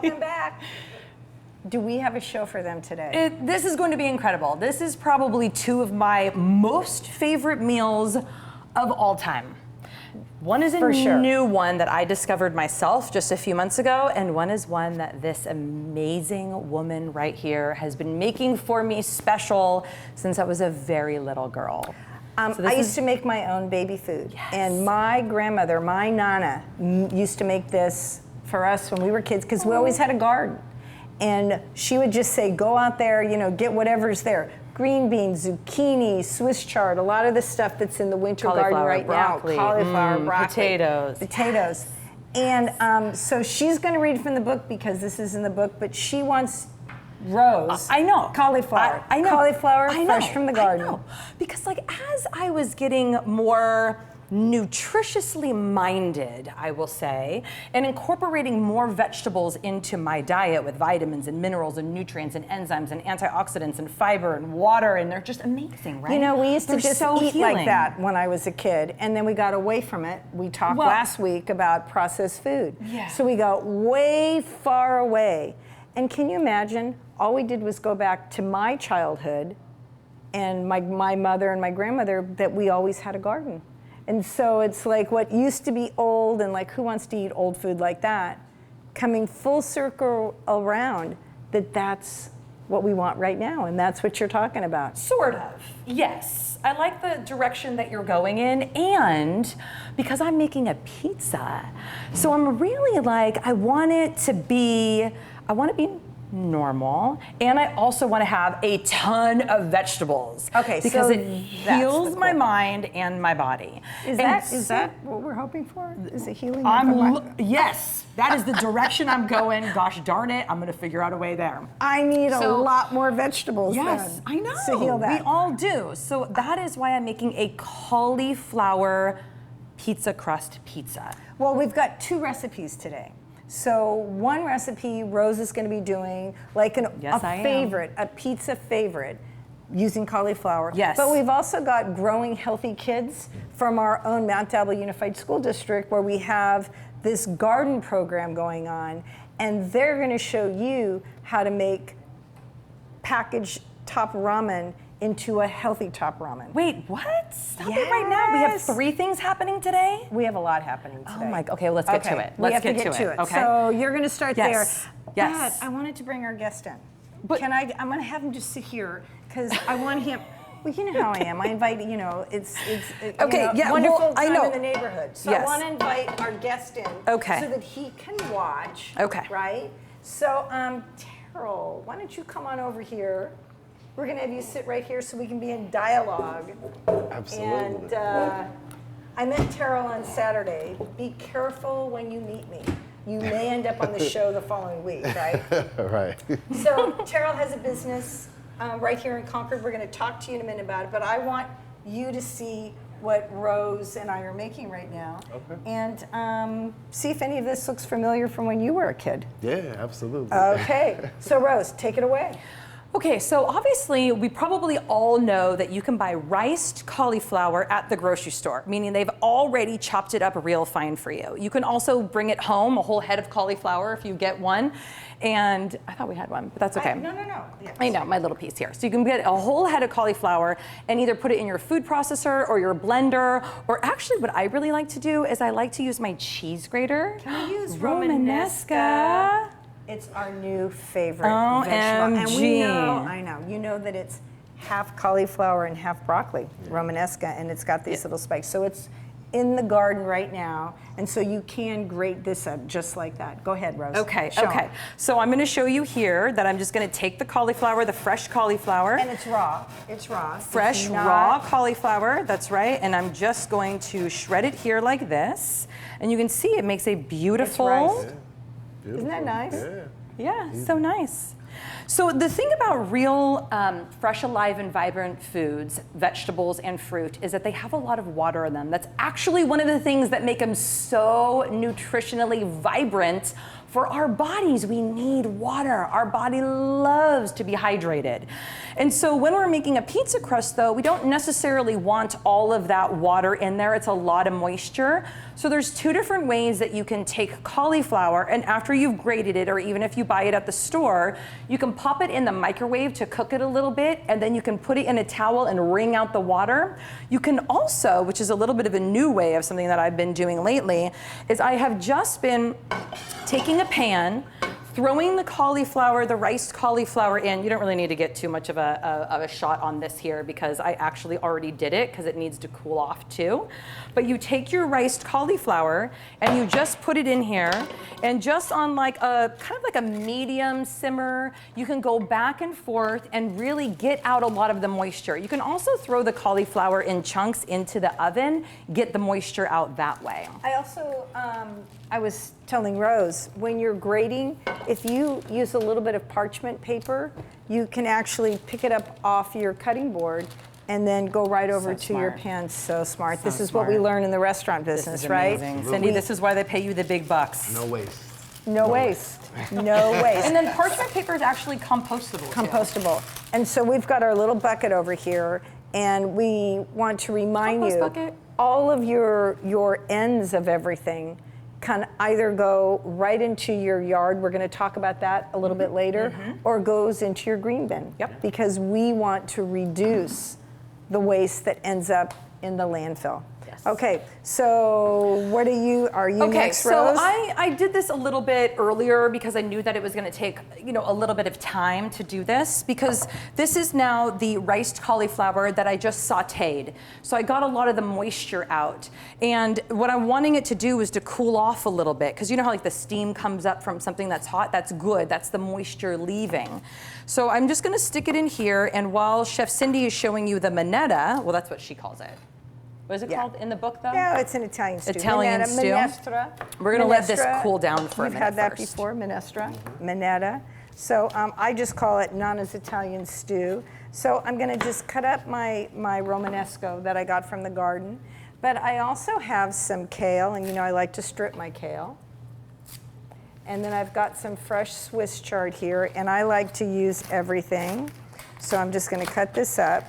Welcome back. Do we have a show for them today? This is going to be incredible. This is probably two of my most favorite meals of all time. One is a new one that I discovered myself just a few months ago, and one is one that this amazing woman right here has been making for me special since I was a very little girl. I used to make my own baby food, and my grandmother, my Nana, used to make this for us when we were kids because we always had a garden. And she would just say, go out there, you know, get whatever's there. Green beans, zucchini, Swiss chard, a lot of the stuff that's in the winter garden right broccoli, now. Cauliflower, broccoli. Potatoes. And so she's going to read from the book because this is in the book, but she wants Rose. I know. Cauliflower. I know. Cauliflower I know. fresh from the garden. I know. Because like as I was getting more nutritiously minded, I will say, and incorporating more vegetables into my diet with vitamins and minerals and nutrients and enzymes and antioxidants and fiber and water, and they're just amazing, right? You know, we used to just eat healing. like that when I was a kid, and then we got away from it. We talked last week about processed food. Yeah. So we got way far away. And can you imagine, all we did was go back to my childhood and my mother and my grandmother, that we always had a garden. And so it's like what used to be old, and like who wants to eat old food like that, coming full circle around, that's what we want right now, and that's what you're talking about. Sort of, yes. I like the direction that you're going in, and because I'm making a pizza, so I'm really like, I want to be normal, and I also want to have a ton of vegetables. Okay, because so it heals my mind and my body. Is that what we're hoping for? Is it healing? Yes, that is the direction I'm going. Gosh darn it, I'm going to figure out a way there. I need a lot more vegetables. Yes, then I know. to heal that. We all do. So that is why I'm making a cauliflower pizza crust pizza. Well, we've got two recipes today. So one recipe Rose is going to be doing like a pizza favorite, using cauliflower. Yes. But we've also got Growing Healthy Kids from our own Mount Diablo Unified School District, where we have this garden program going on, and they're going to show you how to make packaged top ramen into a healthy top ramen. Wait, what? Stop it right now. We have 3 things happening today? We have a lot happening today. Oh my, okay, let's get to it. Let's get to it. Okay. So you're going to start there. Yes. But I wanted to bring our guest in. But I'm going to have him just sit here because I want him. Well, you know how I am. I invite, it's okay, yeah, wonderful I time know. in the neighborhood. So Yes. I want to invite our guest in so that he can watch. Okay. Right? So, Terrell, why don't you come on over here? We're going to have you sit right here so we can be in dialogue. Absolutely. And I met Terrell on Saturday. Be careful when you meet me. You may end up on the show the following week, right? Right. So Terrell has a business right here in Concord. We're going to talk to you in a minute about it, but I want you to see what Rose and I are making right now. Okay. And see if any of this looks familiar from when you were a kid. Yeah, absolutely. Okay. So Rose, take it away. Okay, so obviously we probably all know that you can buy riced cauliflower at the grocery store, meaning they've already chopped it up real fine for you. You can also bring it home, a whole head of cauliflower if you get one. And I thought we had one, but that's okay. No. Yes. I know, my little piece here. So you can get a whole head of cauliflower and either put it in your food processor or your blender, or actually what I really like to do is I like to use my cheese grater. Can we use Romanesca? It's our new favorite vegetable. And we know, you know that it's half cauliflower and half broccoli, Romanesca, and it's got these little spikes. So it's in the garden right now, and so you can grate this up just like that. Go ahead, Rose. Okay, Show 'em. So I'm gonna show you here that I'm just gonna take the cauliflower, the fresh cauliflower. And it's raw. It's raw. Fresh, raw cauliflower, that's right. And I'm just going to shred it here like this. And you can see it makes a beautiful... Isn't that nice? Yeah. Yeah, so nice. So the thing about real fresh, alive, and vibrant foods, vegetables and fruit, is that they have a lot of water in them. That's actually one of the things that make them so nutritionally vibrant. For our bodies, we need water. Our body loves to be hydrated. And so when we're making a pizza crust though, we don't necessarily want all of that water in there. It's a lot of moisture. So there's two different ways that you can take cauliflower, and after you've grated it, or even if you buy it at the store, you can pop it in the microwave to cook it a little bit, and then you can put it in a towel and wring out the water. You can also, which is a little bit of a new way of something that I've been doing lately, is I have just been taking a pan, throwing the cauliflower, the riced cauliflower in. You don't really need to get too much of a shot on this here because I actually already did it because it needs to cool off too. But you take your riced cauliflower and you just put it in here, and just on like a kind of like a medium simmer, you can go back and forth and really get out a lot of the moisture. You can also throw the cauliflower in chunks into the oven, get the moisture out that way. I also, I was telling Rose, when you're grating, if you use a little bit of parchment paper, you can actually pick it up off your cutting board and then go right over to your pan. So smart. This is what we learn in the restaurant business, right? Cindy, this is why they pay you the big bucks. No waste. No waste. No waste. And then parchment paper is actually compostable. Compostable. And so we've got our little bucket over here, and we want to remind Compost you, bucket. all of your ends of everything can either go right into your yard, we're going to talk about that a little bit later, or goes into your green bin. Yep. Because we want to reduce the waste that ends up in the landfill. Yes. Okay, so what are you next, Rose? So I did this a little bit earlier because I knew that it was going to take, a little bit of time to do this, because this is now the riced cauliflower that I just sauteed. So I got a lot of the moisture out. And what I'm wanting it to do is to cool off a little bit, because you know how like the steam comes up from something that's hot? That's good. That's the moisture leaving. So I'm just going to stick it in here, and while Chef Cindy is showing you the manetta, well, that's what she calls it. What is it called in the book, though? No, it's an Italian stew. Italian stew. Minestra. We're going to let this cool down for a You've minute had that first. before, minestra, manetta. So I just call it Nana's Italian stew. So I'm going to just cut up my Romanesco that I got from the garden. But I also have some kale, and I like to strip my kale. And then I've got some fresh Swiss chard here, and I like to use everything. So I'm just going to cut this up.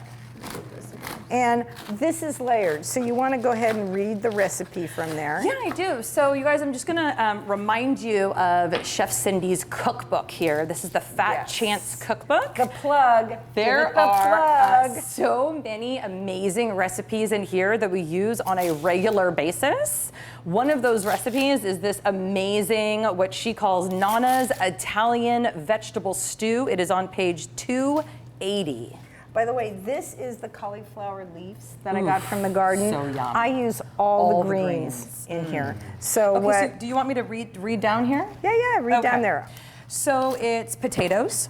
And this is layered, so you want to go ahead and read the recipe from there. Yeah, I do. So you guys, I'm just gonna remind you of Chef Cindy's cookbook here. This is the Fat Chance cookbook. The plug. There are so many amazing recipes in here that we use on a regular basis. One of those recipes is this amazing, what she calls Nana's Italian vegetable stew. It is on page 280. By the way, this is the cauliflower leaves that I got from the garden. So yum. I use all the greens in here. So Okay, so do you want me to read down here? Yeah, read down there. So it's potatoes.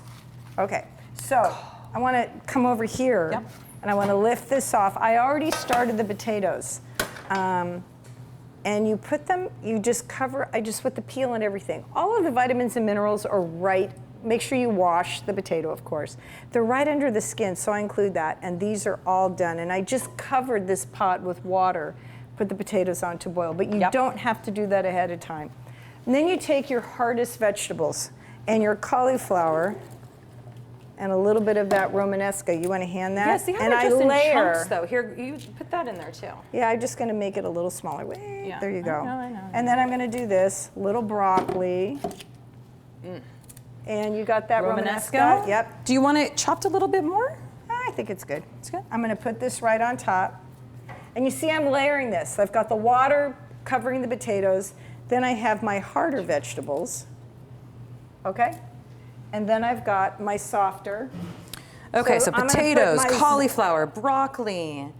Okay, so I want to come over here and I want to lift this off. I already started the potatoes. And you put them, I just put the peel and everything. All of the vitamins and minerals are right. Make sure you wash the potato, of course. They're right under the skin, so I include that. And these are all done. And I just covered this pot with water, put the potatoes on to boil. But you don't have to do that ahead of time. And then you take your hardest vegetables and your cauliflower and a little bit of that Romanesco. You want to hand that? Yeah, see how they're just in chunks, though. Here, you put that in there, too. Yeah, I'm just going to make it a little smaller. Wait, there you go. I know. And then I'm going to do this, little broccoli. And you got that Romanesco? Yep. Do you want it chopped a little bit more? I think it's good. It's good. I'm going to put this right on top. And you see I'm layering this. I've got the water covering the potatoes. Then I have my harder vegetables. Okay? And then I've got my softer. Okay, so potatoes, cauliflower, broccoli,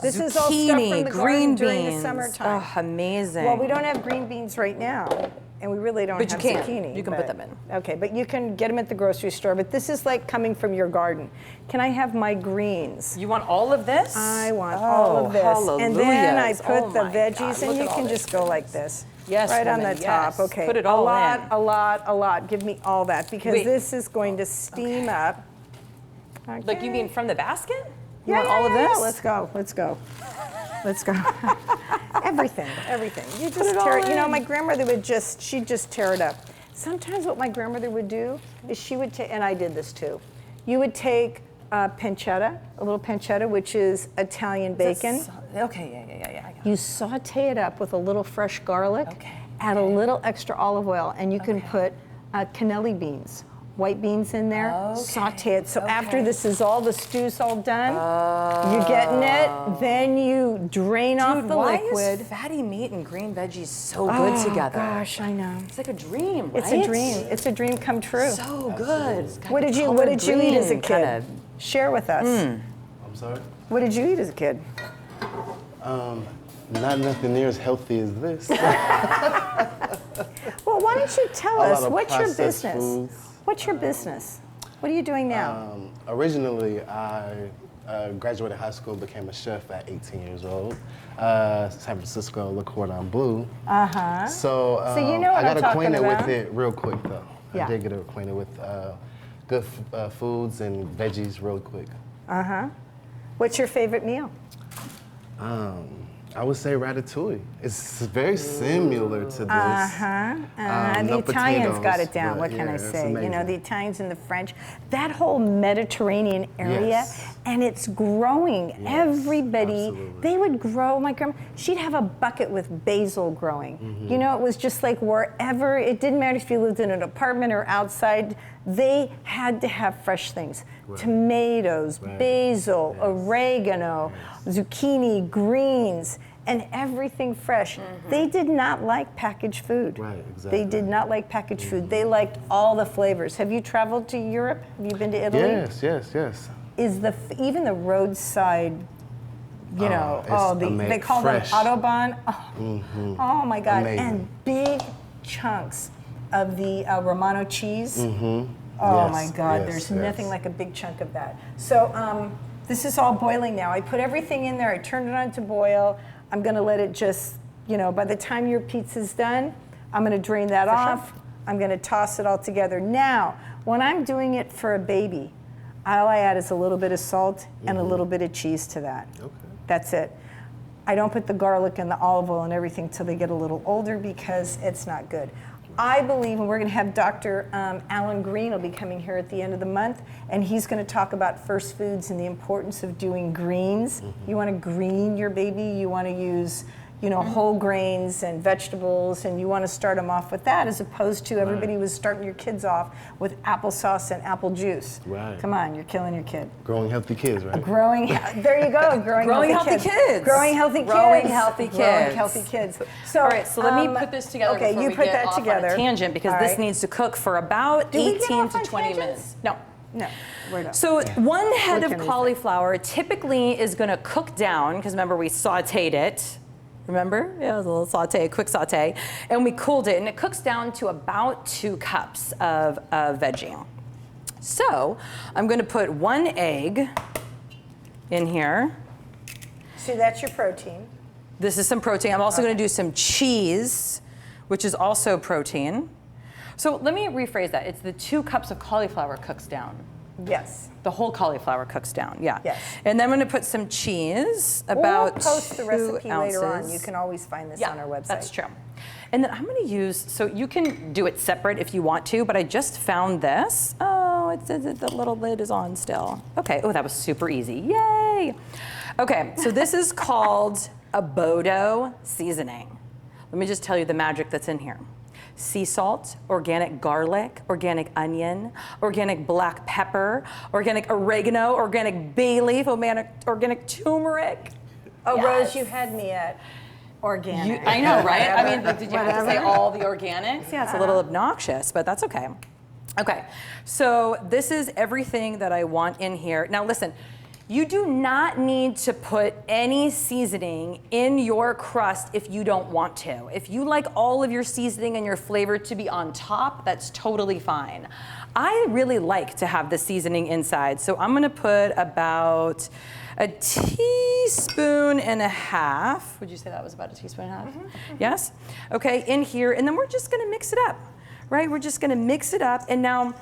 this is all stuff from zucchini, the green garden during beans. the summertime. Oh, amazing. Well, we don't have green beans right now. and we really don't But have you can. zucchini. You can put them in. Okay, but you can get them at the grocery store. But this is like coming from your garden. Can I have my greens? You want all of this? I want all of this. And then I hallelujahs. put Oh the my veggies, God, and look you at all can this just go like this. Yes, right on woman, the top. yes. Okay. Put it all a lot, in. a lot, a lot. Give me all that because Wait. this is going to steam up. Okay. Like you mean from the basket? You Yeah, want yeah, all of yeah, this? yeah. Let's go. Let's go. Let's go. Everything. You just it all tear it. You know, in. my grandmother she'd just tear it up. Sometimes what my grandmother would do is she would take, and I did this too. You would take pancetta, a little pancetta, which is Italian bacon. Okay, yeah. You saute it up with a little fresh garlic, Okay. add a little extra olive oil, and you can put cannelli beans, white beans in there, saute it. So after this is all, the stew's all done, you're getting it, then you drain off the why liquid. is fatty meat and green veggies so good together? Gosh, I know. It's like a dream, right? It's a dream. It's a dream come true. So good. It's got What the did you collard eat as a green kid? kinda- Share with us. I'm sorry? What did you eat as a kid? Not nothing near as healthy as this. Well, why don't you tell A us, lot of what's your processed business? foods. What's your business? What are you doing now? Originally, I graduated high school, became a chef at 18 years old. San Francisco, Le Cordon Bleu. Uh-huh. So, you know what I got I'm talking acquainted about. with it real quick, though. Yeah. I did get acquainted with good foods and veggies real quick. What's your favorite meal? I would say ratatouille. It's very similar to this. The no Italians got potatoes, it down. but What can yeah, I it's say? You know, amazing. the Italians and the French, that whole Mediterranean area, Yes. and it's growing. Everybody, absolutely. they would grow. My grandma, she'd have a bucket with basil growing. Mm-hmm. You know, it was just like wherever, it didn't matter if you lived in an apartment or outside, they had to have fresh things. Tomatoes, basil, oregano, zucchini, greens, and everything fresh. They did not like packaged food. Right, They did exactly. not like packaged food. They liked all the flavors. Have you traveled to Europe? Have you been to Italy? Yes. Is even the roadside, you know, it's they call fresh. them Autobahn. Oh my God. Amazing. And big chunks of the Romano cheese. Oh Yes, my God, yes, there's yes. nothing like a big chunk of that. So this is all boiling now. I put everything in there. I turned it on to boil. I'm gonna let it just, you know, by the time your pizza's done, I'm gonna drain that off. I'm gonna toss it all together. Now, when I'm doing it for a baby, all I add is a little bit of salt and a little bit of cheese to that. Okay. That's it. I don't put the garlic and the olive oil and everything till they get a little older because it's not good. I believe, and we're going to have Dr. Alan Green will be coming here at the end of the month, and he's going to talk about first foods and the importance of doing greens. You want to green your baby, you want to use, you know, whole grains and vegetables, and you want to start them off with that as opposed to everybody was starting your kids off with applesauce and apple juice. Right. Come on, you're killing your kid. Growing healthy kids, right? There you go, growing healthy kids. Growing healthy kids. Growing healthy kids. Growing healthy kids. So, All right, so let me put this together okay, before you we put get that off together. on a tangent because All this right. needs to cook for about Do we get 18 off to on 20 tangents? minutes. No. No, we're not. So one head What of can we say? cauliflower typically is going to cook down because remember we sautéed it. Remember? Yeah, it was a little saute, a quick saute. And we cooled it, and it cooks down to about 2 cups of veggie. So I'm going to put 1 egg in here. See, that's your protein. This is some protein. I'm also going to do some cheese, which is also protein. So let me rephrase that. It's the 2 cups of cauliflower cooks down. Yes. The whole cauliflower cooks down, yeah. Yes. And then I'm going to put some cheese, We'll about post the 2 recipe later on. ounces. You can always find this Yeah, on our website. that's true. And then I'm going to use, so you can do it separate if you want to, but I just found this. Oh, the little lid is on still. Okay, oh, that was super easy. Yay! Okay, so this is called a Bodo seasoning. Let me just tell you the magic that's in here. Sea salt, organic garlic, organic onion, organic black pepper, organic oregano, organic bay leaf, organic turmeric. Oh, Yes. Rose, you had me at organic. I know, right? I mean, did you have to say Whatever. all the organics? Yeah, it's a little obnoxious, but that's okay. Okay, so this is everything that I want in here. Now listen, You do not need to put any seasoning in your crust if you don't want to. If you like all of your seasoning and your flavor to be on top, that's totally fine. I really like to have the seasoning inside, so I'm gonna put about a teaspoon and a half. Would you say that was about a teaspoon and a half? Mm-hmm. Yes? Okay, in here, and then we're just gonna mix it up, right? We're just gonna mix it up, and now,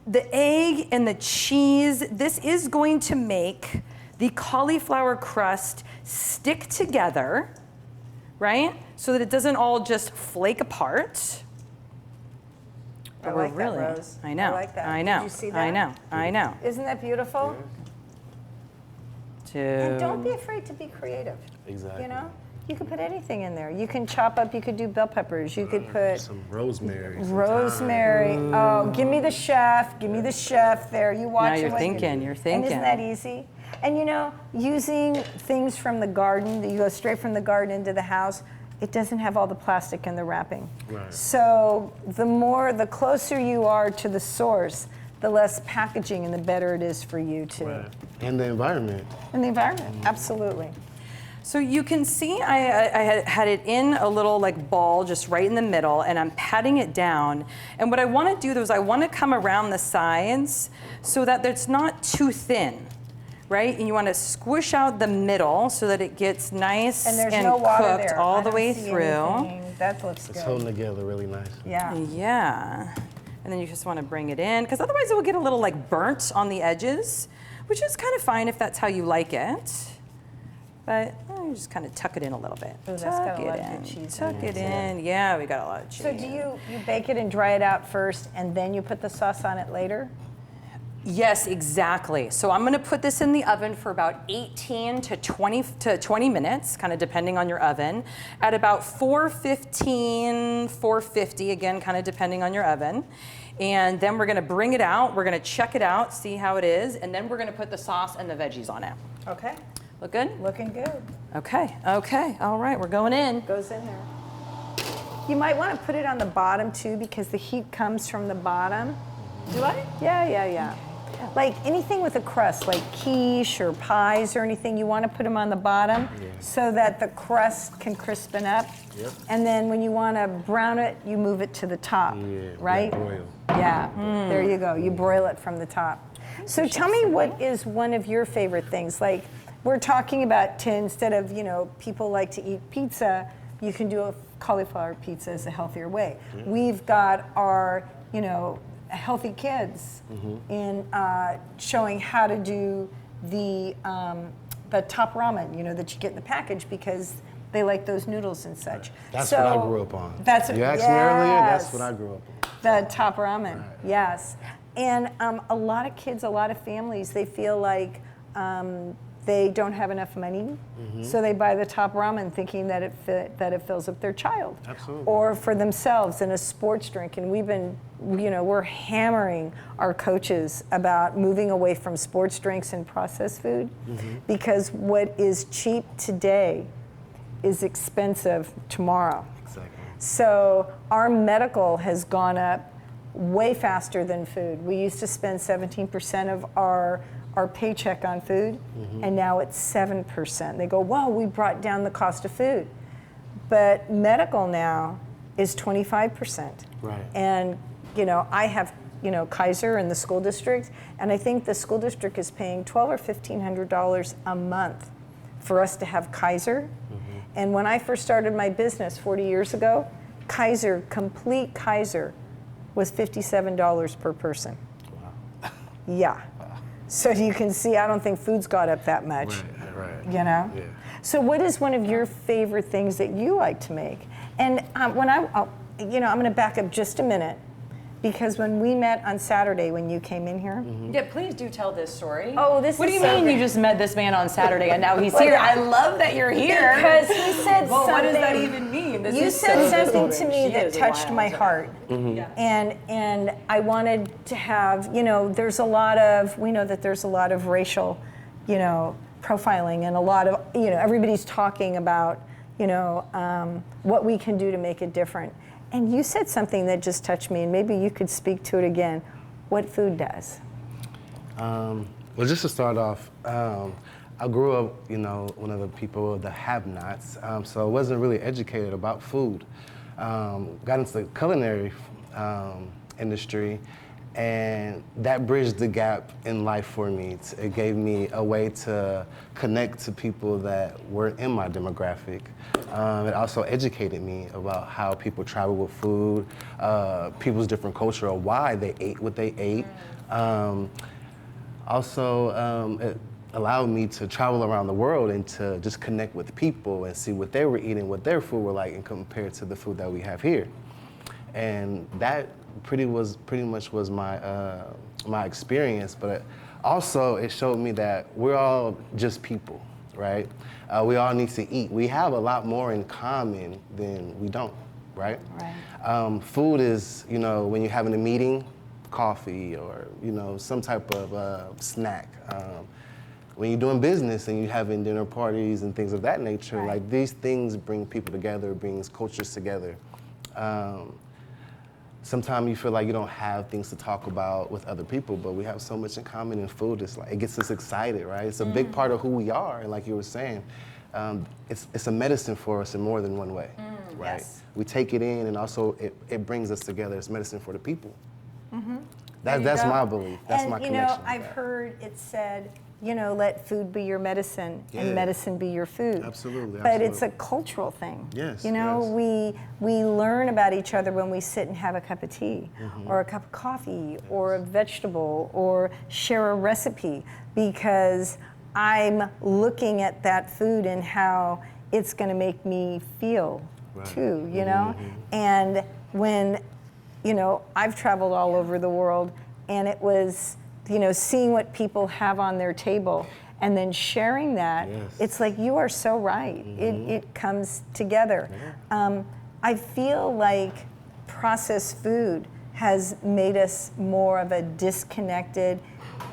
the egg and the cheese, this is going to make the cauliflower crust stick together, right? So that it doesn't all just flake apart. I like that, Rose. I know. I like that. I know. Did you see that? I know. I know. Isn't that beautiful? Yeah. And don't be afraid to be creative. Exactly. You know? You could put anything in there. You can chop up, you could do bell peppers, you could put some rosemary. some rosemary. Oh, give me the chef. Give me the chef there. You watch Now it you're with- thinking. You're thinking. And isn't that easy? And you know, using things from the garden, that you go straight from the garden into the house, it doesn't have all the plastic in the wrapping. Right. So the closer you are to the source, the less packaging and the better it is for you too. Right. And the environment. And the environment, absolutely. So you can see I had it in a little like ball just right in the middle, and I'm patting it down. And what I want to do is I want to come around the sides so that it's not too thin, right? And you want to squish out the middle so that it gets nice And and there's no water cooked there. all I the don't way see through. anything. That looks It's good. holding together really nice. Yeah. Yeah. And then you just want to bring it in, because otherwise it will get a little like burnt on the edges, which is kind of fine if that's how you like it. But you just kind of tuck it in a little bit. Ooh, that's tuck got a it lot of in. good cheese Tuck in it it. in. Yeah, we got a lot of cheese. So do you bake it and dry it out first and then you put the sauce on it later? Yes, exactly. So I'm going to put this in the oven for about 18 to 20 minutes, kind of depending on your oven, at about 415, 450, again, kind of depending on your oven. And then we're going to bring it out. We're going to check it out, see how it is, and then we're going to put the sauce and the veggies on it. Okay. Look good? Looking good. Okay, okay. All right, we're going in. Goes in there. You might want to put it on the bottom too because the heat comes from the bottom. Do I? Yeah. Like anything with a crust, like quiche or pies or anything, you want to put them on the bottom so that the crust can crispen up. Yep. And then when you want to brown it, you move it to the top, right? Broil. Yeah, there you go. You broil it from the top. So tell me, what is one of your favorite things? Like we're talking about instead of, people like to eat pizza, you can do a cauliflower pizza as a healthier way. We've got our, healthy kids in showing how to do the top ramen, that you get in the package because they like those noodles and such. That's what I grew up on. That's you asked me earlier. That's what I grew up on. The top ramen, yes. And a lot of kids, a lot of families, they feel like they don't have enough money, so they buy the top ramen thinking that it fills up their child. Absolutely. Or for themselves in a sports drink. And we've been, we're hammering our coaches about moving away from sports drinks and processed food because what is cheap today is expensive tomorrow. Exactly. So our medical has gone up way faster than food. We used to spend 17% of our paycheck on food, and now it's 7%. They go, whoa, we brought down the cost of food. But medical now is 25%. Right. And, I have, Kaiser in the school district, and I think the school district is paying $1,200 or $1,500 a month for us to have Kaiser. And when I first started my business 40 years ago, complete Kaiser was $57 per person. Wow. Yeah. So you can see, I don't think food's got up that much. Right. Yeah. So what is one of your favorite things that you like to make? And I'm going to back up just a minute, because when we met on Saturday when you came in here. Yeah, please do tell this story. Oh, this What is do you so mean good. you just met this man on Saturday and now he's here? I love that you're here. Because he said Well, something. what does that even mean? This You is said so something different. to me She that is touched wild. my heart. Yeah. And I wanted to have, we know that there's a lot of racial, profiling, and a lot of, everybody's talking about, what we can do to make it different. And you said something that just touched me, and maybe you could speak to it again. What food does? Well, just to start off, I grew up, you know, one of the people, the have-nots, so I wasn't really educated about food. Got into the culinary industry, and that bridged the gap in life for me. It gave me a way to connect to people that weren't in my demographic. It also educated me about how people travel with food, people's different culture, or why they ate what they ate. It allowed me to travel around the world and to just connect with people and see what they were eating, what their food were like, and compare to the food that we have here. And that pretty much was my my experience. But also it showed me that we're all just people, right? We all need to eat. We have a lot more in common than we don't, right? Right. Food is, you know, when you're having a meeting, coffee or, you know, some type of snack. When you're doing business and you're having dinner parties and things of that nature, Right. like these things bring people together, brings cultures together. Sometimes you feel like you don't have things to talk about with other people, but we have so much in common in food. It's like, it gets us excited, right? It's a big part of who we are, and like you were saying, it's a medicine for us in more than one way, right? Yes. We take it in, and also it brings us together. It's medicine for the people. There you That's go. my belief. That's and, my you connection. know, with I've that. heard it said, you know, let food be your medicine Yeah. and medicine be your food. Absolutely, But it's a absolutely. cultural thing. Yes, You know, yes. we learn about each other when we sit and have a cup of tea or a cup of coffee or a vegetable or share a recipe, because I'm looking at that food and how it's going to make me feel Right. too, you know? And when, you know, I've traveled all over the world, and it was, you know, seeing what people have on their table and then sharing that. Yes. It's like, you are so right. It comes together. I feel like processed food has made us more of a disconnected,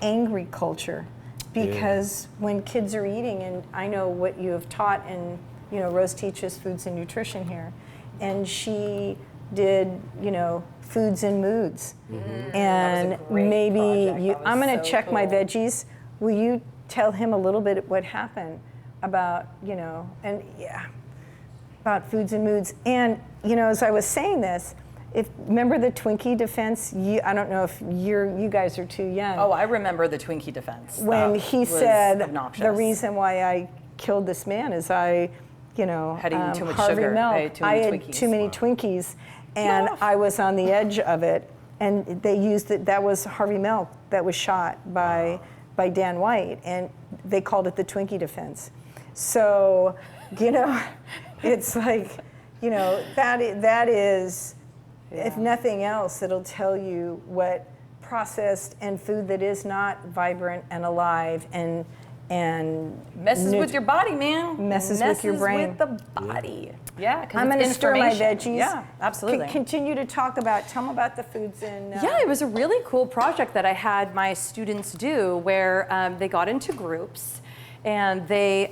angry culture, because when kids are eating, and I know what you have taught, and you know, Rose teaches foods and nutrition here, and she did, you know, foods and moods. And That was a great maybe project. you, That was I'm going to so check my cool. veggies. Will you tell him a little bit what happened about, you know, and about foods and moods? And, you know, as I was saying this, remember the Twinkie defense? I don't know if you guys are too young. Oh, I remember the Twinkie defense. When That he was said obnoxious. the reason why I killed this man is I, you know, Had eaten too much Harvey sugar. Milk. I ate too I many had Twinkies. too many Twinkies, and I was on the edge of it. And they used it. That was Harvey Milk that was shot by Dan White, and they called it the Twinkie defense. So, you know, it's like, you know, that is, if nothing else, it'll tell you what processed and food that is not vibrant and alive and messes with your body, man. Messes with your brain. with the body. Yeah, because I'm going to stir my veggies. Yeah, absolutely. Continue to tell them about the foods in. Yeah, it was a really cool project that I had my students do, where they got into groups and they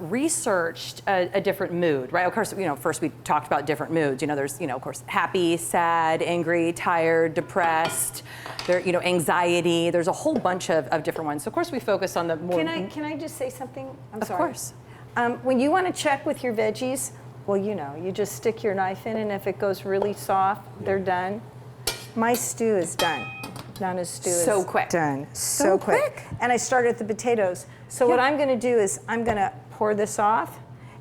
researched a different mood, right? Of course, you know, first we talked about different moods. You know, there's, you know, of course, happy, sad, angry, tired, depressed, there, you know, anxiety. There's a whole bunch of different ones. So of course, we focus on the more. Can I just say something? I'm Of sorry. course. When you want to check with your veggies, well, you know, you just stick your knife in, and if it goes really soft, they're done. My stew is done. Nana's stew So is quick. done. So quick. And I started with the potatoes. So what I'm going to do is I'm going to pour this off,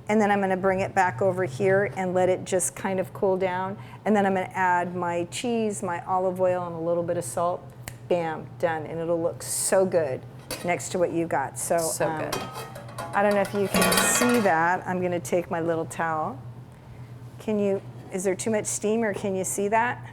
and then I'm going to bring it back over here and let it just kind of cool down. And then I'm going to add my cheese, my olive oil, and a little bit of salt. Bam, done. And it'll look so good next to what you got. So good. I don't know if you can see that. I'm going to take my little towel. Is there too much steam, or can you see that?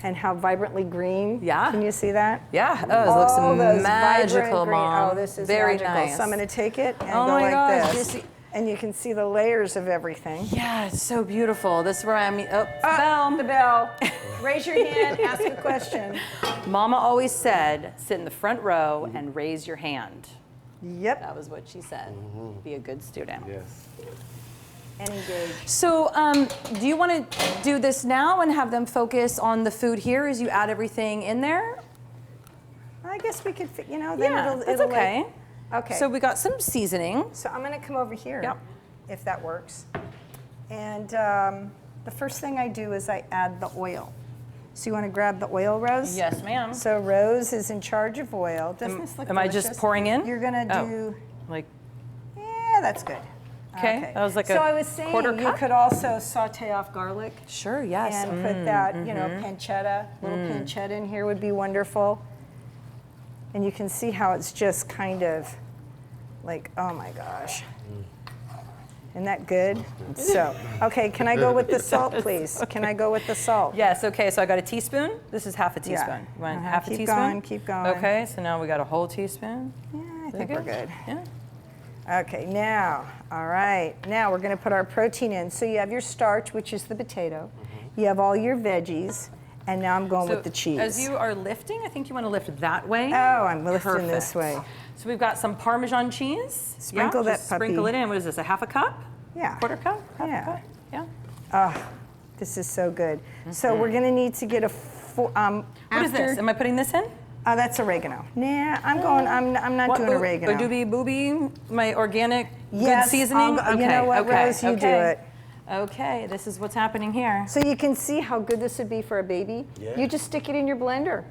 And how vibrantly green? Yeah. Can you see that? Yeah. Oh, it looks those magical, vibrant green. Mom. Oh, this is very magical. nice. So I'm going to take it and Oh go my like gosh, this. do you see- And you can see the layers of everything. Yeah, it's so beautiful. This is where I'm. Oh, The bell. bell. Raise your hand, ask a question. Mama always said, sit in the front row and raise your hand. Yep. That was what she said. Be a good student. Yes. And engage. So, do you want to do this now and have them focus on the food here as you add everything in there? I guess we could, then Yeah, that's it'll okay. Okay. So we got some seasoning. So I'm gonna come over here, Yep. if that works. And the first thing I do is I add the oil. So you wanna grab the oil, Rose? Yes, ma'am. So Rose is in charge of oil. Doesn't this look Am I delicious? just pouring in? You're gonna Oh. do, Like, yeah, that's good. okay, that was like So a I was saying quarter you cup? could also saute off garlic sure, yes. and put that, pancetta, little pancetta in here would be wonderful. And you can see how it's just kind of like, oh my gosh. Isn't that good? So, okay, can I go with the salt, please? Can I go with the salt? Yes, okay, so I got a teaspoon. This is half a Yeah. teaspoon. You want Uh-huh, half a keep teaspoon? going, keep going. Okay, so now we got a whole teaspoon. Yeah, I think we're good. Yeah. Okay, now, all right, now we're gonna put our protein in. So you have your starch, which is the potato. You have all your veggies, and now I'm going So with the cheese. as you are lifting, I think you want to lift this way. Oh, I'm lifting this Perfect. way. So we've got some Parmesan cheese. Sprinkle that just sprinkle puppy. it in. What is this, a half a cup? Yeah. Quarter cup? Half Yeah. a cup? Yeah. Oh, this is so good. So we're gonna need to get a, What is this? Am I putting this in? That's oregano. Nah, I'm not doing oregano. Doobie booby, my organic Yes, good seasoning? you know what, Rose, you do it. Okay, this is what's happening here. So you can see how good this would be for a baby. Yeah. You just stick it in your blender.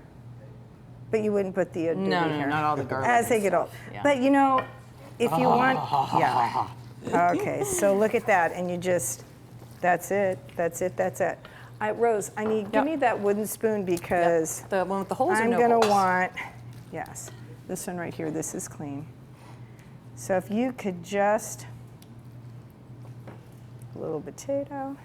But you wouldn't put the doobie No, here. not all the garlic. As they and get old. stuff, yeah. But if you want, yeah. Okay, so look at that, and you just, that's it. Rose, give me that wooden spoon because The one with the holes or I'm no gonna holes? want, yes, this one right here, this is clean. So if you could just, a little potato.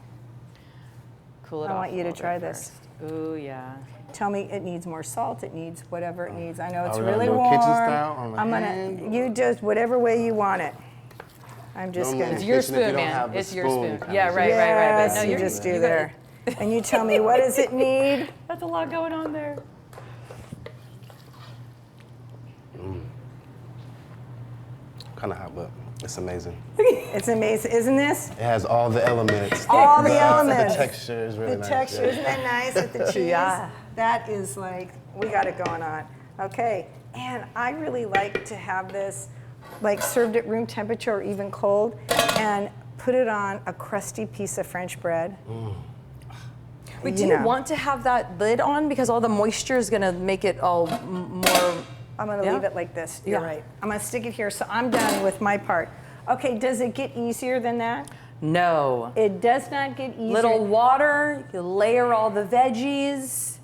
Cool it I off want you a to little try bit this. first. Ooh, yeah. Tell me it needs more salt, it needs whatever it needs. I know it's we're gonna really do it warm. kitchen style on the I'm hand? you just, whatever way you want it. I'm just Normally gonna. It's your Kitchen, if you spoon, don't man. have the It's your spoon, spoon. kind Yeah, of right. Yes, No, you you're- just do you got there. And you tell me, what does it need? That's a lot going on there. Kind of hot, but it's amazing. It's amazing, isn't this? It has all the elements. All the elements. The texture is really The nice. texture, yeah. isn't that nice with the cheese? Yeah. That is like, we got it going on. Okay, and I really like to have this like served at room temperature or even cold and put it on a crusty piece of French bread. Wait, do you want to have that lid on? Because all the moisture is going to make it all more... I'm gonna Yeah. leave it like this, you're Yeah. right. I'm gonna stick it here, so I'm done with my part. Okay, does it get easier than that? No. It does not get easier. Little water, you layer all the veggies,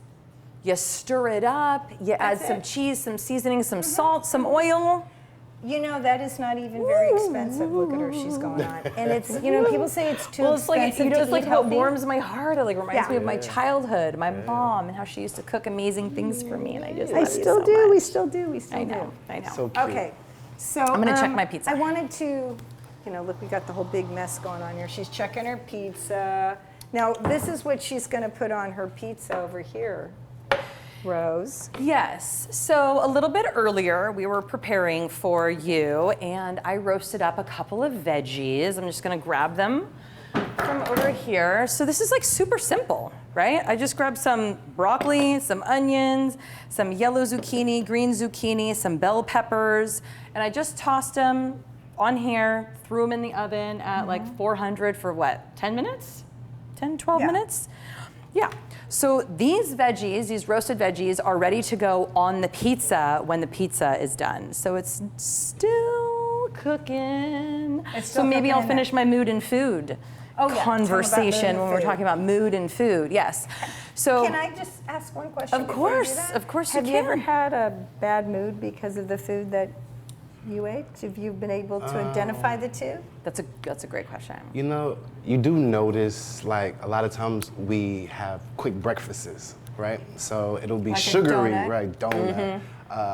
you stir it up, you add That's some it. cheese, some seasoning, some salt, some oil. You know, that is not even very expensive. Look at her, she's going on. And it's, people say it's too Well, it's like, expensive it's to like eat what healthy. warms my heart. It like reminds Yeah. me of my childhood, my mom, and how she used to cook amazing things for me, and I just I love you still so do, much. we still do. I know. So cute. Okay, so I'm gonna check my pizza. I wanted to, look, we got the whole big mess going on here. She's checking her pizza. Now, this is what she's gonna put on her pizza over here, Rose. Yes. So a little bit earlier, we were preparing for you, and I roasted up a couple of veggies. I'm just gonna grab them from over here. So this is like super simple, right? I just grabbed some broccoli, some onions, some yellow zucchini, green zucchini, some bell peppers, and I just tossed them on here, threw them in the oven at like 400 for what, 10 minutes? 10, 12 Yeah. minutes? Yeah. So these veggies, these roasted veggies, are ready to go on the pizza when the pizza is done. So it's still cooking. It's So still maybe cooking I'll in finish my mood and food Oh, yeah. Tell 'em about mood conversation and when we're food. talking about mood and food. Yes. So Can I just ask one question? Of before you do course, that? of course you Have you ever can. had a bad mood because of the food that you ate? Have you been able to identify the two? that's a great question. You know, you do notice, like, a lot of times we have quick breakfasts, right? So it'll be Like a sugary, donut? right? Donut.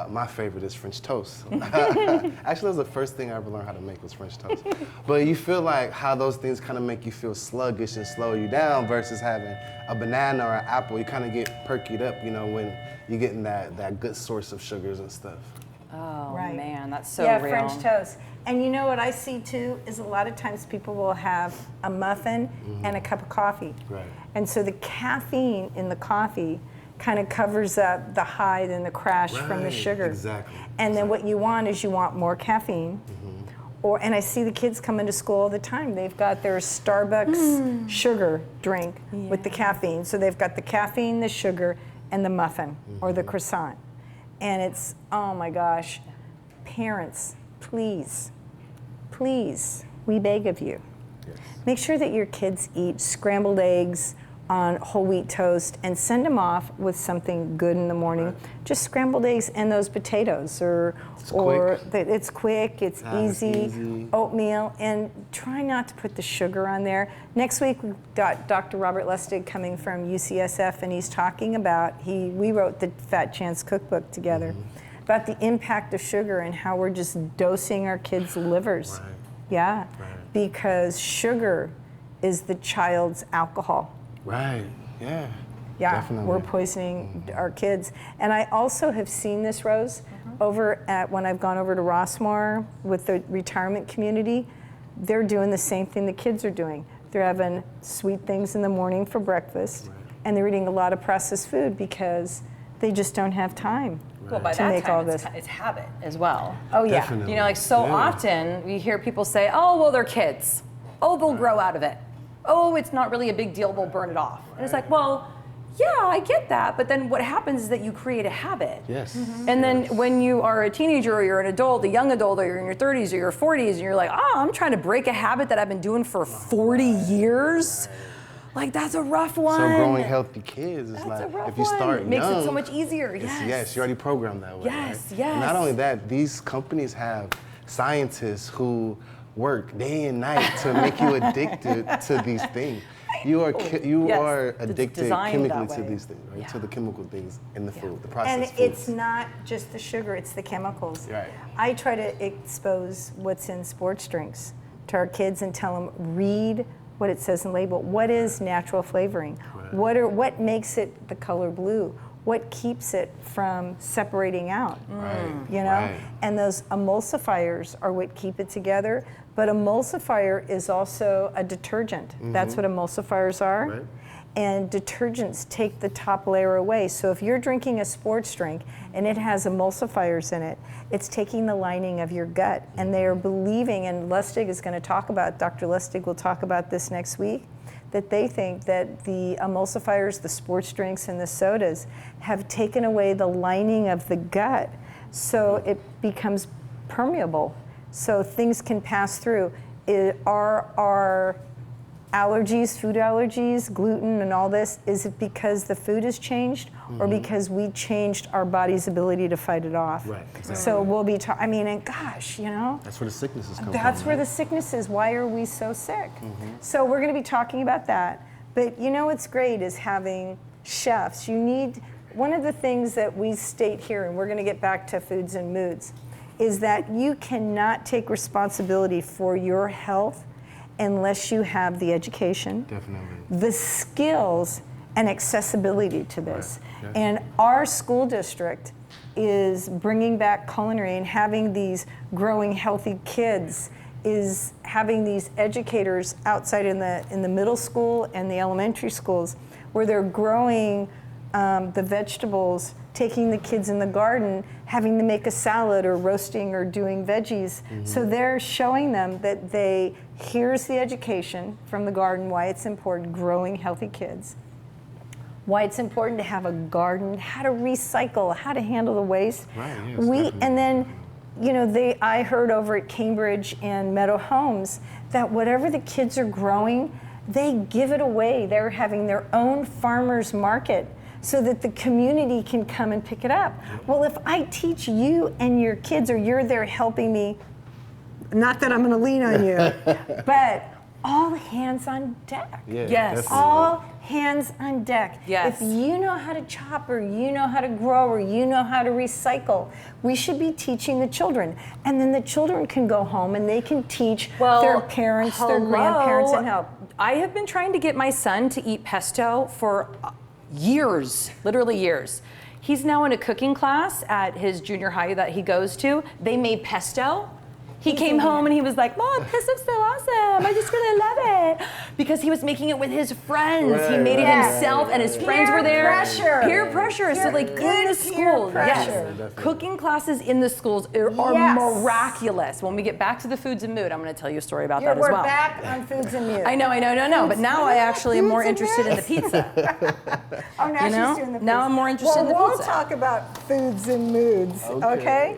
My favorite is French toast. Actually, that was the first thing I ever learned how to make was French toast. But you feel like how those things kind of make you feel sluggish and slow you down versus having a banana or an apple. You kind of get perkied up, when you're getting that good source of sugars and stuff. Oh Right. man, that's so yeah, real. French toast. And you know what I see too is a lot of times people will have a muffin and a cup of coffee. Right. And so the caffeine in the coffee kind of covers up the high and the crash from the sugar. Exactly. And then what you want is you want more caffeine. And I see the kids come into school all the time. They've got their Starbucks sugar drink with the caffeine. So they've got the caffeine, the sugar, and the muffin or the croissant. And it's, oh my gosh, parents, please, please, we beg of you. Make sure that your kids eat scrambled eggs on whole wheat toast and send them off with something good in the morning. Just scrambled eggs and those potatoes, it's quick, it's easy, oatmeal, and try not to put the sugar on there. Next week we've got Dr. Robert Lustig coming from UCSF, and he's talking about, we wrote the Fat Chance cookbook together, about the impact of sugar and how we're just dosing our kids' livers. Because sugar is the child's alcohol. Yeah, definitely. We're poisoning our kids. And I also have seen this, Rose, over at when I've gone over to Rossmore with the retirement community. They're doing the same thing the kids are doing. They're having sweet things in the morning for breakfast, and they're eating a lot of processed food because they just don't have time to make all this. It's habit as well. Oh yeah. Definitely. You know, like often we hear people say, oh, well, they're kids. Oh, they'll grow out of it. Oh, it's not really a big deal, we'll burn it off. And it's like, well, yeah, I get that, but then what happens is that you create a habit. And then when you are a teenager or you're an adult, a young adult, or you're in your 30s or your 40s, and you're like, oh, I'm trying to break a habit that I've been doing for 40 years. Like, that's a rough one. So growing healthy kids is That's a rough if you start one. Makes young, it so much easier. Yes, you're already programmed that way. Yes. Not only that, these companies have scientists who work day and night to make you addicted to these things. You are addicted chemically to these things, right? To the chemical things in the food, the processed And foods. it's not just the sugar, it's the chemicals. Right. I try to expose what's in sports drinks to our kids and tell them, read what it says in the label. What is natural flavoring? What makes it the color blue? What keeps it from separating out? You know? And those emulsifiers are what keep it together. But emulsifier is also a detergent. That's what emulsifiers are. And detergents take the top layer away. So if you're drinking a sports drink and it has emulsifiers in it, it's taking the lining of your gut. And they are believing, and Lustig is going to talk about, Dr. Lustig will talk about this next week, that they think that the emulsifiers, the sports drinks and the sodas have taken away the lining of the gut, so it becomes permeable. So things can pass through. Are allergies, food allergies, gluten and all this, is it because the food has changed or because we changed our body's ability to fight it off? So we'll be and gosh, you know. That's where the sicknesses come from. That's where the sickness is. Why are we so sick? So we're going to be talking about that. But you know what's great is having chefs. One of the things that we state here, and we're going to get back to foods and moods, is that you cannot take responsibility for your health unless you have the education, the skills, and accessibility to this. And our school district is bringing back culinary and having these growing healthy kids, is having these educators outside in the middle school and the elementary schools where they're growing the vegetables, taking the kids in the garden, having them make a salad or roasting or doing veggies. So they're showing them that here's the education from the garden, why it's important, growing healthy kids, why it's important to have a garden, how to recycle, how to handle the waste. And then, you know, I heard over at Cambridge and Meadow Homes that whatever the kids are growing, they give it away. They're having their own farmers market so that the community can come and pick it up. Well, if I teach you and your kids, or you're there helping me, not that I'm gonna lean on you, but all hands on deck. All hands on deck. If you know how to chop, or you know how to grow, or you know how to recycle, we should be teaching the children. And then the children can go home and they can teach their parents, their grandparents, and help. I have been trying to get my son to eat pesto for years, literally years. He's now in a cooking class at his junior high that he goes to. They made pesto. He came home and he was like, Mom, pesto's so awesome. I just really love it. because he was making it with his friends. He Right, made it right, himself, and his friends Peer were there. pressure. Peer pressure. So like in the school, pressure. yes, cooking classes in the schools are Yes. miraculous. When we get back to the foods and mood, I'm going to tell you a story about that as We're well. back on foods and mood. I know. But now I actually am more Foods and interested in the pizza. Oh, now You know? she's doing the foods. Now I'm more interested in the We'll pizza. talk about foods and moods, okay? Okay.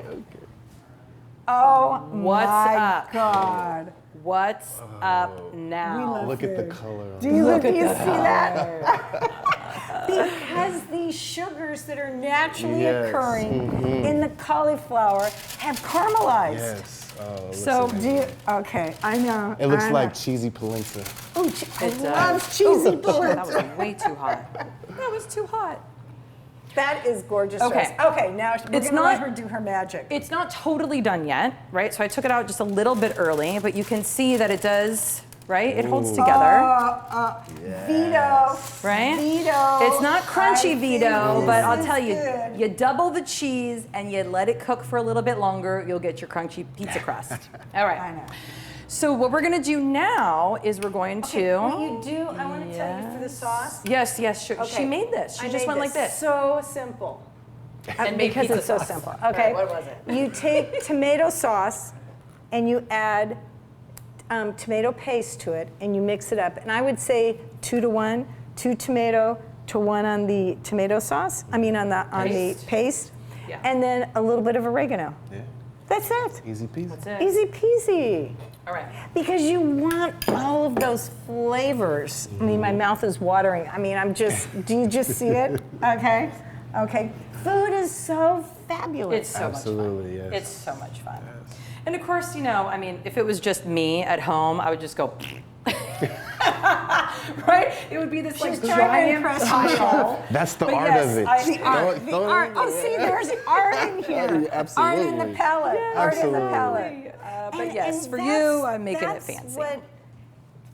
Oh What's my up? God. What's up now? love Look at the food. color. Do you see that? Because these sugars that are naturally Yes. occurring in the cauliflower have caramelized. Yes. Oh, it looks So, amazing. Do you, okay, I know. It looks I like know. cheesy polenta. Oh, I It love does. cheesy That polenta. was way too hot. That was too hot. That is gorgeous. Okay. Rose. Okay, now we're It's going to let not- her do her magic. It's not totally done yet, right? So I took it out just a little bit early, but you can see that it does, right? It holds together, Vito. right? Vito. It's not crunchy I Vito, think but this I'll is tell you, good. you double the cheese and you let it cook for a little bit longer, you'll get your crunchy pizza crust. All right. I know. So what we're gonna do now is we're going to. What you do, I want to tell you for the sauce. Yes, sure. Okay. She made this. She I just made went like this. So simple. And made because pizza it's so sauce. simple. All Okay. right, what was it? You take tomato sauce and you add tomato paste to it and you mix it up. And I would say 2 to 1, 2 tomato to 1 on the tomato sauce. I mean on the paste. Yeah. And then a little bit of oregano. Yeah. That's it. Easy peasy. That's it. Easy peasy. All right. Because you want all of those flavors. I mean, my mouth is watering. I mean, do you just see it? Okay. Okay. Food is so fabulous. It's so Absolutely, much fun. yes. It's so much fun. And of course, I mean, if it was just me at home, I would just go, right? It would be this like She's trying to giant impress pile. That's the But art yes, of it. I- The art. The art. Oh, see, there's art in here. Absolutely. Art in the palette. Art in the Absolutely. palette. But yes, for that's- you, I'm making it that's fancy. What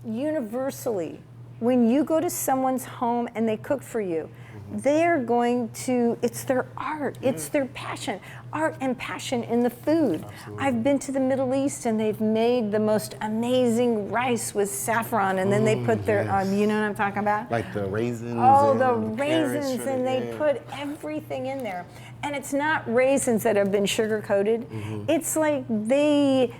universally, when you go to someone's home and they cook for you, they're going to, it's their art, it's their passion. Art and passion in the food. I've been to the Middle East and they've made the most amazing rice with saffron and then they put their, yes. you know what I'm talking about? Like the raisins. Oh, and the carrots raisins, for and the- they yeah. put everything in there. And it's not raisins that have been sugar coated. It's like they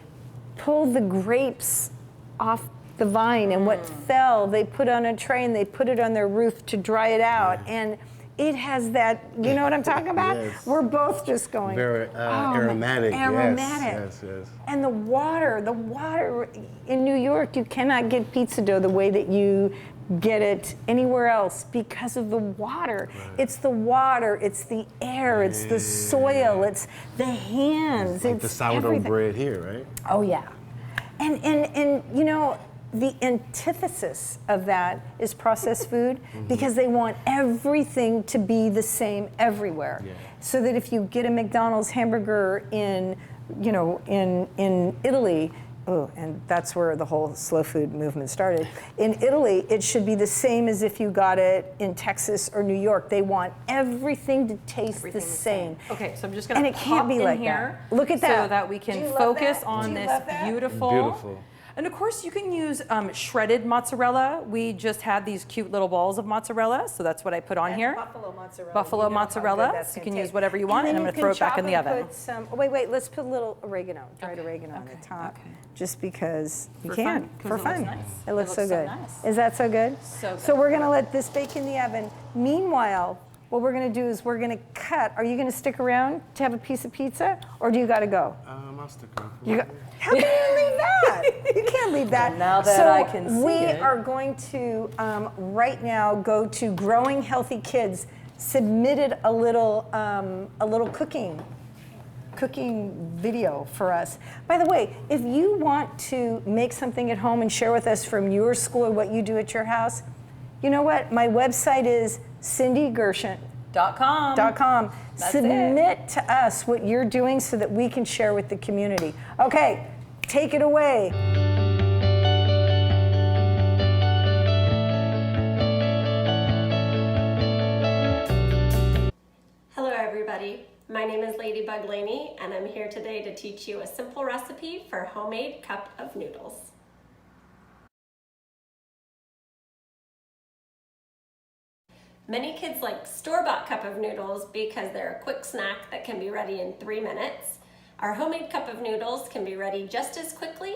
pull the grapes off the vine and what fell, they put on a tray and they put it on their roof to dry it out. And it has that, you know what I'm talking about? Yes. We're both just going. Very "Oh, aromatic. aromatic. Yes. And the water in New York, you cannot get pizza dough the way that you get it anywhere else because of the water. It's the water, it's the air, it's the soil, it's the hands, Like it's the sourdough everything. bread here, right? Oh yeah. And you know, the antithesis of that is processed food because they want everything to be the same everywhere. Yeah. So that if you get a McDonald's hamburger in Italy, and that's where the whole slow food movement started. In Italy, it should be the same as if you got it in Texas or New York. They want everything to taste the same. Okay, so I'm just gonna And it can't pop be in like here. that. Look at that. So that we Do can you love focus that? on Do you this love that? beautiful. Beautiful. And of course, you can use shredded mozzarella. We just had these cute little balls of mozzarella, so that's what I put on here. Buffalo mozzarella. Buffalo You know how mozzarella. good that's You gonna can taste. use whatever you want, and then I'm you gonna throw can it back chop in the and oven. Put some, wait, let's put a little oregano, dried oregano on the top. okay. Just because you For can. fun, 'cause For it looks fun. nice. It looks so looks so good. nice. Is that so good? So good. So we're gonna let this bake in the oven. Meanwhile, what we're gonna do is we're gonna cut. Are you gonna stick around to have a piece of pizza, or do you gotta go? I'll stick around. You got, how can you leave that? You can't leave that. Well, now that so I can see we it. are going to right now go to Growing Healthy Kids. Submitted a little cooking video for us. By the way, if you want to make something at home and share with us from your school or what you do at your house, you know what? My website is cindygershon.com. .com. That's Submit to us what you're doing so that we can share with the community. Okay, take it away. Hello everybody, my name is Ladybug Laney and I'm here today to teach you a simple recipe for homemade cup of noodles. Many kids like store-bought cup of noodles because they're a quick snack that can be ready in 3 minutes. Our homemade cup of noodles can be ready just as quickly,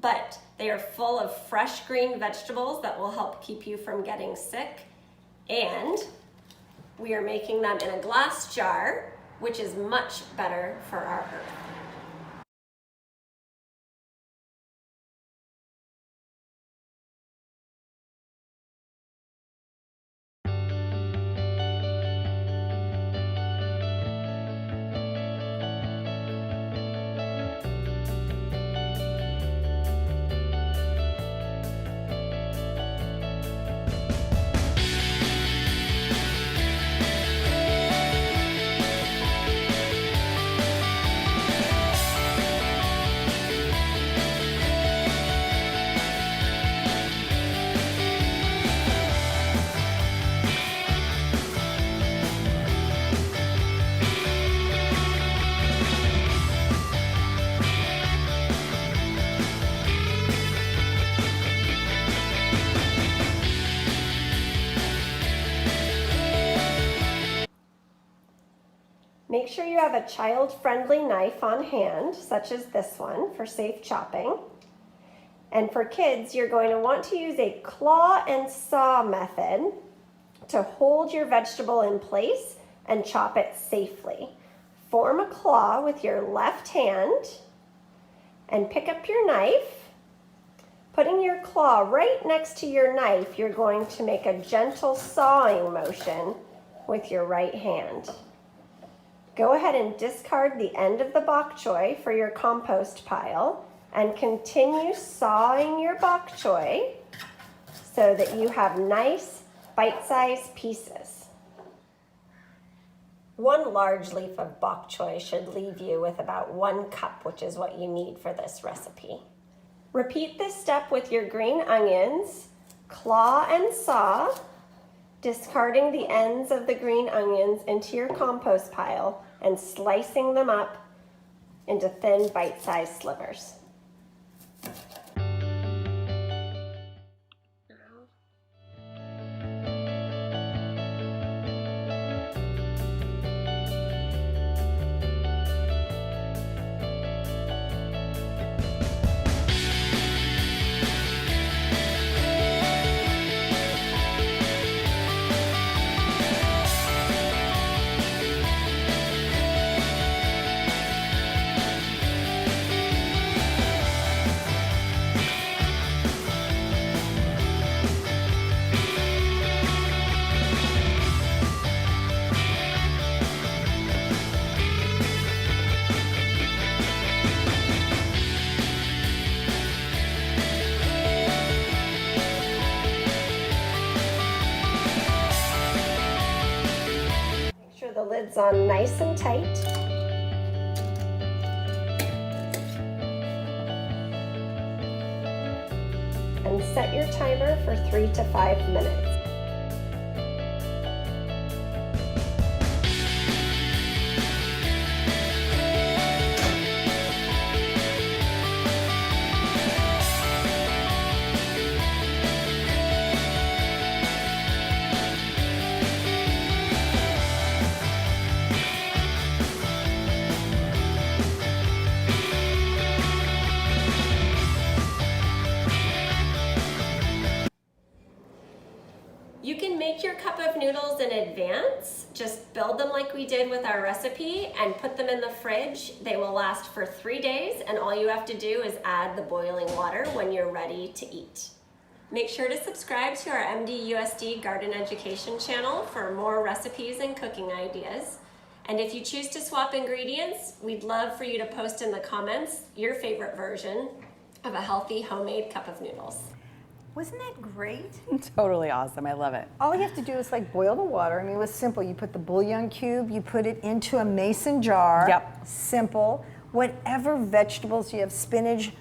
but they are full of fresh green vegetables that will help keep you from getting sick. And we are making them in a glass jar, which is much better for our earth. Make sure you have a child-friendly knife on hand, such as this one, for safe chopping. And for kids, you're going to want to use a claw and saw method to hold your vegetable in place and chop it safely. Form a claw with your left hand and pick up your knife. Putting your claw right next to your knife, you're going to make a gentle sawing motion with your right hand. Go ahead and discard the end of the bok choy for your compost pile and continue sawing your bok choy so that you have nice bite-sized pieces. 1 large leaf of bok choy should leave you with about 1 cup, which is what you need for this recipe. Repeat this step with your green onions, claw and saw, discarding the ends of the green onions into your compost pile and slicing them up into thin bite-sized slivers. The lid's on nice and tight. And set your timer for 3 to 5 minutes. You can make your cup of noodles in advance. Just build them like we did with our recipe and put them in the fridge. They will last for 3 days, and all you have to do is add the boiling water when you're ready to eat. Make sure to subscribe to our MDUSD Garden Education channel for more recipes and cooking ideas. And if you choose to swap ingredients, we'd love for you to post in the comments your favorite version of a healthy homemade cup of noodles. Wasn't that great? Totally awesome. I love it. All you have to do is like boil the water. I mean, it was simple. You put the bouillon cube, you put it into a mason jar. Yep. Simple. Whatever vegetables you have, spinach,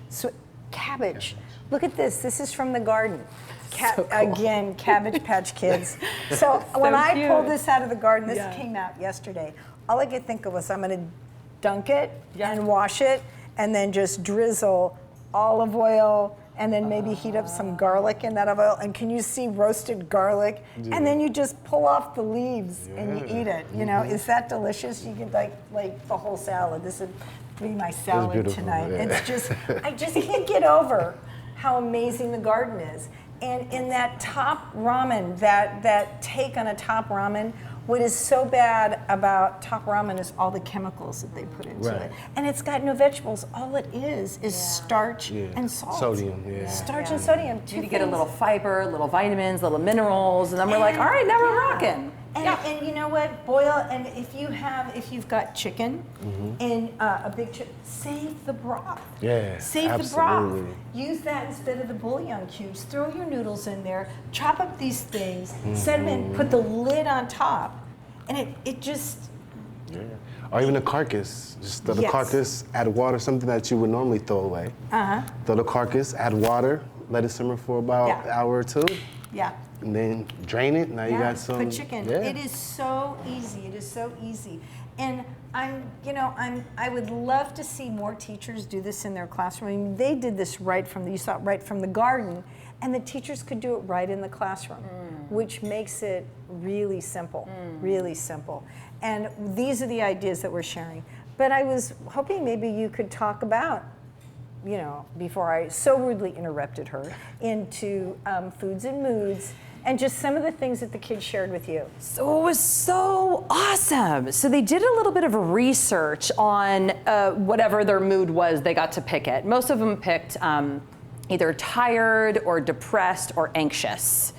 cabbage. Look at this. This is from the garden. So cool. Again, Cabbage Patch Kids. So when I cute. pulled this out of the garden, this Yeah. came out yesterday. All I could think of was I'm going to dunk it Yeah. and wash it and then just drizzle olive oil and then maybe heat up some garlic in that oil. And can you see roasted garlic? Yeah. And then you just pull off the leaves and you eat it. You know, is that delicious? You can like the whole salad. This would be my salad tonight. Yeah. It's just, I just can't get over how amazing the garden is. And in that top ramen, that take on a top ramen, what is so bad about top ramen is all the chemicals that they put into it. And it's got no vegetables. All it is starch and salt. Sodium, Starch and sodium. You get a little fiber, little vitamins, little minerals, and then we're like, all right, now we're rocking. And you know what? Boil, and if you've got chicken and a big chicken, save the broth. Yeah, save the broth. Use that instead of the bouillon cubes. Throw your noodles in there. Chop up these things. Set them in. Put the lid on top, and it just. Yeah. Or even a carcass. Just throw the carcass, add water, something that you would normally throw away. Throw the carcass, add water, let it simmer for about an hour or two. Yeah. And then drain it. Now you got some. Put chicken. Yeah. It is so easy. It is so easy. And I would love to see more teachers do this in their classroom. I mean, they did this right from the garden, and the teachers could do it right in the classroom, which makes it really simple, really simple. And these are the ideas that we're sharing. But I was hoping maybe you could talk about, before I so rudely interrupted her, into foods and moods, and just some of the things that the kids shared with you. So it was so awesome. So they did a little bit of research on whatever their mood was, they got to pick it. Most of them picked either tired or depressed or anxious,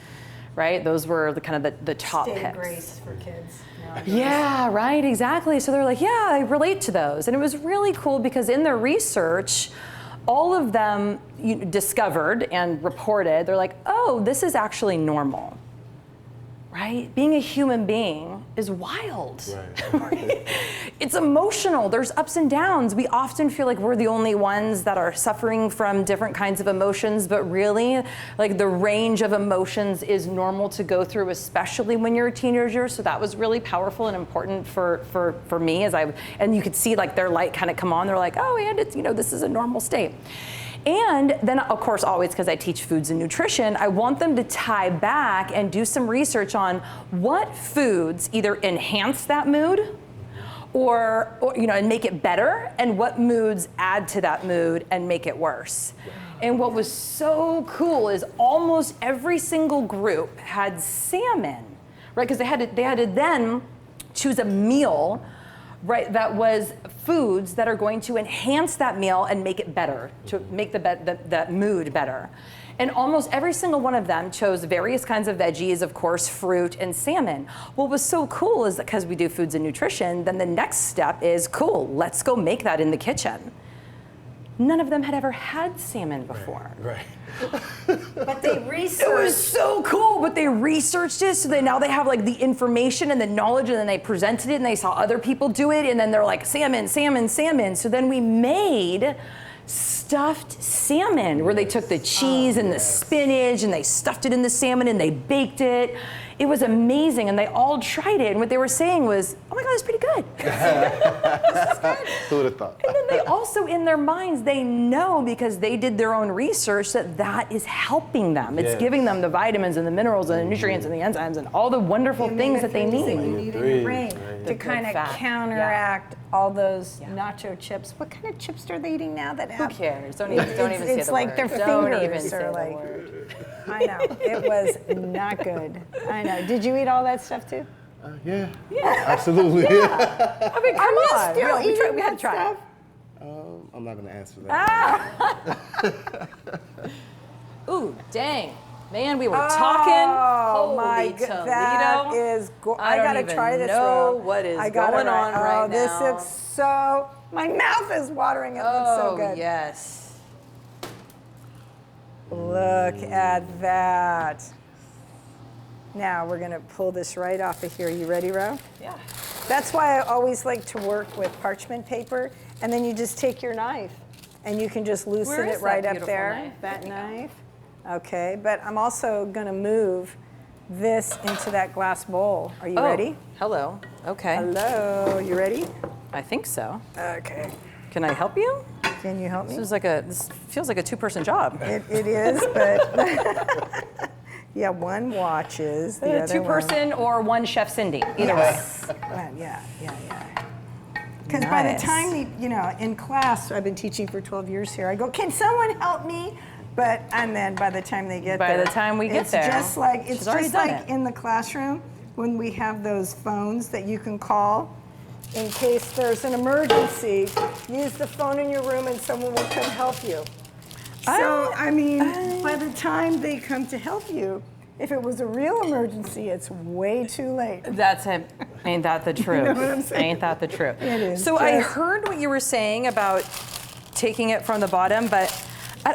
right? Those were the kind of the top picks. State of grace for kids. Yeah, right, exactly. So they're like, yeah, I relate to those. And it was really cool because in their research, all of them discovered and reported, they're like, oh, this is actually normal, right? Being a human being is wild. Right. It's emotional. There's ups and downs. We often feel like we're the only ones that are suffering from different kinds of emotions, but really, like, the range of emotions is normal to go through, especially when you're a teenager. So that was really powerful and important for me and you could see like their light kind of come on. They're like, oh, and it's, this is a normal state. And then, of course, always because I teach foods and nutrition, I want them to tie back and do some research on what foods either enhance that mood or and make it better, and what moods add to that mood and make it worse. And what was so cool is almost every single group had salmon, right? Because they had to then choose a meal, right, that was foods that are going to enhance that meal and make it better, to make that mood better. And almost every single one of them chose various kinds of veggies, of course, fruit and salmon. What was so cool is that because we do foods and nutrition, then the next step is, cool, let's go make that in the kitchen. None of them had ever had salmon before. Right. But they researched. It was so cool, but they researched it, so now they have like the information and the knowledge, and then they presented it and they saw other people do it, and then they're like, salmon, salmon, salmon. So then we made stuffed salmon, where they took the cheese and the spinach and they stuffed it in the salmon and they baked it. It was amazing, and they all tried it, and what they were saying was, oh my God, it's pretty good. This is good. Who would have thought? And then they also, in their minds, they know, because they did their own research, that is helping them. It's giving them the vitamins and the minerals and the nutrients and the enzymes and all the wonderful things that they need. That you need in your brain to kind of counteract all those nacho chips. What kind of chips are they eating now that have? Who cares? Don't even say the word. It's like their Don't fingers even say are the like. word. I know, it was not good. I know. Did you eat all that stuff too? Yeah, absolutely. Yeah. I mean, come on. Still eating we had to try stuff? I'm not going to answer that. Ooh, dang. Man, we were talking. Holy my Toledo. That is I gotta try this. I don't even know Ro. what is I gotta going on right now. This looks so. My mouth is watering. It looks so good. Oh, yes. Look at that. Now we're gonna pull this right off of here. You ready, Ro? Yeah. That's why I always like to work with parchment paper, and then you just take your knife and you can just loosen it right up there. Knife? That knife. Okay, but I'm also gonna move this into that glass bowl. Are you ready? Hello. Okay. Hello, you ready? I think so. Okay. Can I help you? Can you help me? This feels like a two-person job. It is, but yeah, one watches, the other Two-person or one Chef Cindy, either Yes. Yeah. Because by the Nice. time, in class, I've been teaching for 12 years here, I go, can someone help me? And then by the time they get By there. the time we get there, It's she's already just done like it. in the classroom when we have those phones that you can call in case there's an emergency. Use the phone in your room and someone will come help you. So, by the time they come to help you, if it was a real emergency, it's way too late. That's it. Ain't that the truth? know what I'm saying? Ain't that the truth? It is. So I Just- heard what you were saying about taking it from the bottom, but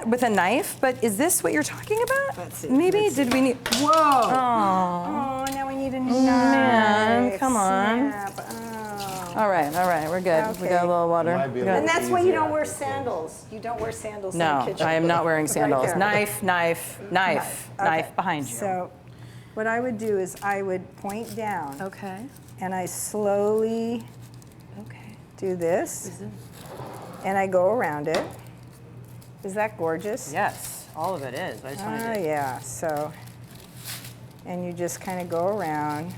with a knife. But is this what you're talking about? Let's see, Maybe let's did we need? Whoa! Oh, now we need a knife. Man, come on. Snap. Oh. All right, we're good. We got a little water. Might be a We got- And that's why you don't wear Easier. sandals. You don't wear sandals in No, the kitchen. I am not wearing sandals. there. Knife Okay. behind you. So, what I would do is I would point down Okay. and I slowly Okay. do this, and I go around it. Is that gorgeous? Yes, all of it is. I just want Oh to. yeah. So, and you just kind of go around.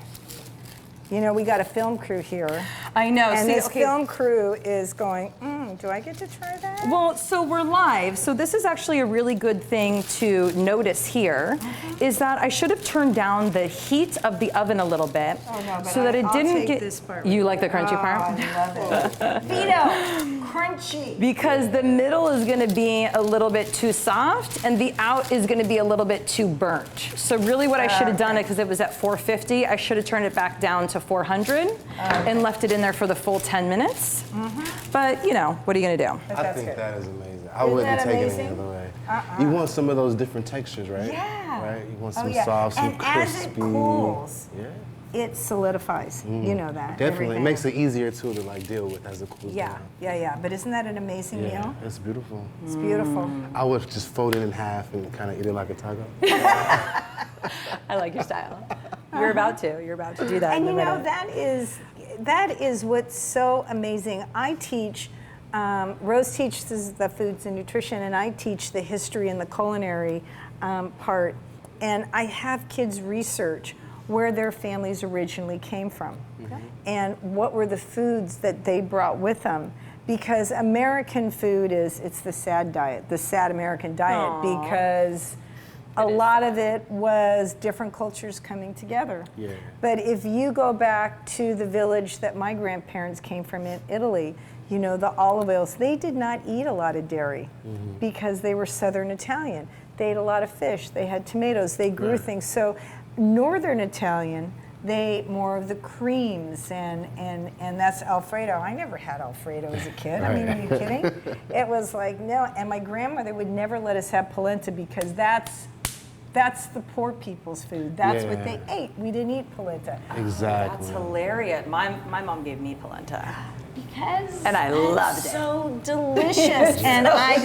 We got a film crew here. I know. And see, this okay. film crew is going, do I get to try that? Well, so we're live. So this is actually a really good thing to notice here, is that I should have turned down the heat of the oven a little bit, Oh, no, but so that it I'll didn't take get. this part You right like the crunchy part? I love it. Vito, crunchy. Because the middle is going to be a little bit too soft, and the out is going to be a little bit too burnt. So really, what I should have done, because it was at 450, I should have turned it back down to 400 and left it in there for the full 10 minutes. But what are you going to do? I That's think good. that is amazing. I wouldn't that take it amazing? any other way. You want some of those different textures, right? Yeah. Right? You want Oh, some yeah. soft, some And as it crispy. cools, Yeah. it solidifies. You know that. Definitely. everything. It makes it easier too to deal with as it cools Yeah, down. yeah. But isn't that an amazing Yeah, meal? it's beautiful. It's beautiful. I would just fold it in half and kind of eat it like a taco. I like your style. You're about to. You're about to do that. And in a minute. that is what's so amazing. I teach, Rose teaches the foods and nutrition, and I teach the history and the culinary part. And I have kids research where their families originally came from and what were the foods that they brought with them. Because American food it's the sad diet, the sad American diet, Aw. because a lot of it was different cultures coming together. Yeah. But if you go back to the village that my grandparents came from in Italy, the olive oils, they did not eat a lot of dairy because they were Southern Italian. They ate a lot of fish, they had tomatoes, they grew Right. things. So Northern Italian, they ate more of the creams and that's Alfredo. I never had Alfredo as a kid. I mean, are you kidding? It was like, no, and my grandmother would never let us have polenta because that's the poor people's food. That's what they Yeah. ate. We didn't eat polenta. Exactly. That's hilarious. My mom gave me polenta. Because And I loved it. so delicious. And I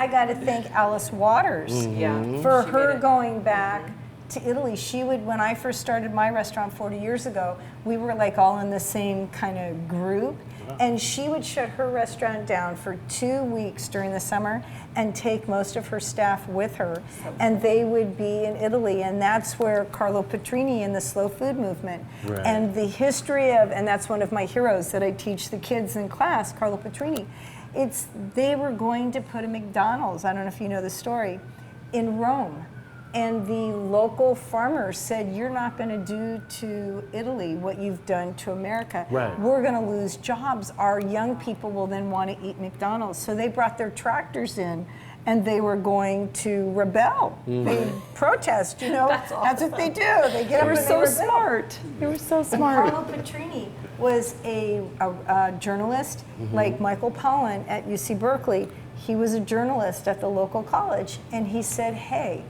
gotta thank Alice Waters Yeah. for She her made it. going back to Italy. She would, when I first started my restaurant 40 years ago, we were all in the same kind of group. And she would shut her restaurant down for 2 weeks during the summer and take most of her staff with her. And they would be in Italy. And that's where Carlo Petrini and the slow food movement Right. and the history of, and that's one of my heroes that I teach the kids in class, Carlo Petrini. They were going to put a McDonald's, I don't know if you know the story, in Rome. And the local farmers said, you're not going to do to Italy what you've done to America. Right. We're going to lose jobs. Our young people will then want to eat McDonald's. So they brought their tractors in and they were going to rebel. They protest, That's That's what they do. They get up They were and so rebel. smart. They were so smart. Carlo Petrini was a journalist like Michael Pollan at UC Berkeley. He was a journalist at the local college, and he said, hey,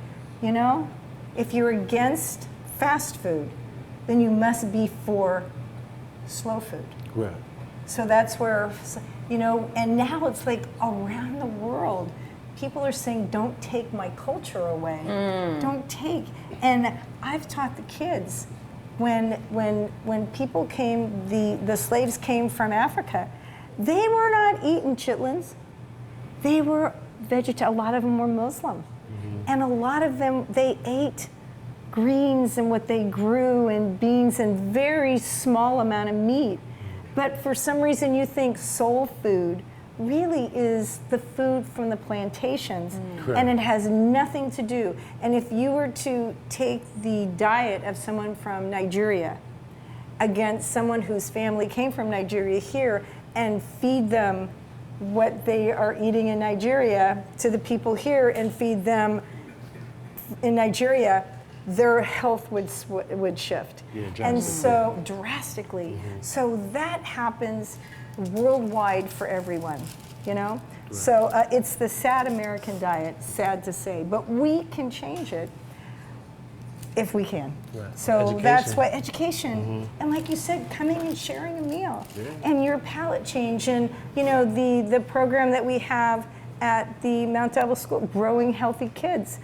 if you're against fast food, then you must be for slow food. Right. So that's where, and now it's around the world, people are saying, don't take my culture away. Don't take. And I've taught the kids, when people came, the slaves came from Africa, they were not eating chitlins. they were vegetarian. A lot of them were Muslim. And a lot of them, they ate greens and what they grew and beans and very small amount of meat. But for some reason you think soul food really is the food from the plantations, and it has nothing to do. And if you were to take the diet of someone from Nigeria against someone whose family came from Nigeria here and feed them what they are eating in Nigeria to the people here and feed them in Nigeria, their health would shift. And so drastically. So that happens worldwide for everyone, you know? So it's the sad American diet, sad to say, but we can change it if we can. So that's why education, and like you said, coming and sharing a meal, and your palate change, and you know, the program that we have at the Mount Devil School, Growing Healthy Kids.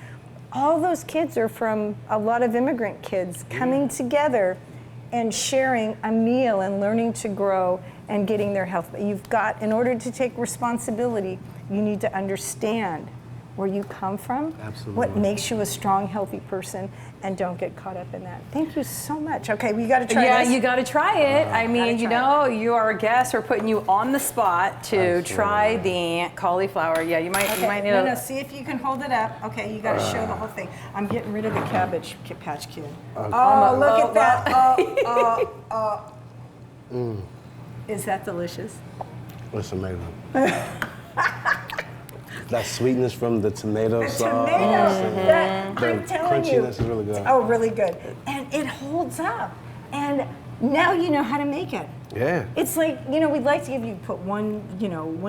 All those kids are from a lot of immigrant kids coming together and sharing a meal and learning to grow and getting their health. But you've got, in order to take responsibility, you need to understand where you come from, what makes you a strong, healthy person, and don't get caught up in that. Thank you so much. Okay, we got to try this. Yeah, you got to try it. I mean, you know, you are a guest. We're putting you on the spot to try the cauliflower. Yeah, you might need to. No, see if you can hold it up. Okay, you got to show the whole thing. I'm getting rid of the Cabbage Patch Kid. Oh, look at that. Is that delicious? It's amazing. That sweetness from the tomato sauce. I'm telling you. Crunchiness is really good. Oh, really good. And it holds up. And now you know how to make it. Yeah. It's like, you know, we'd like to give you, put one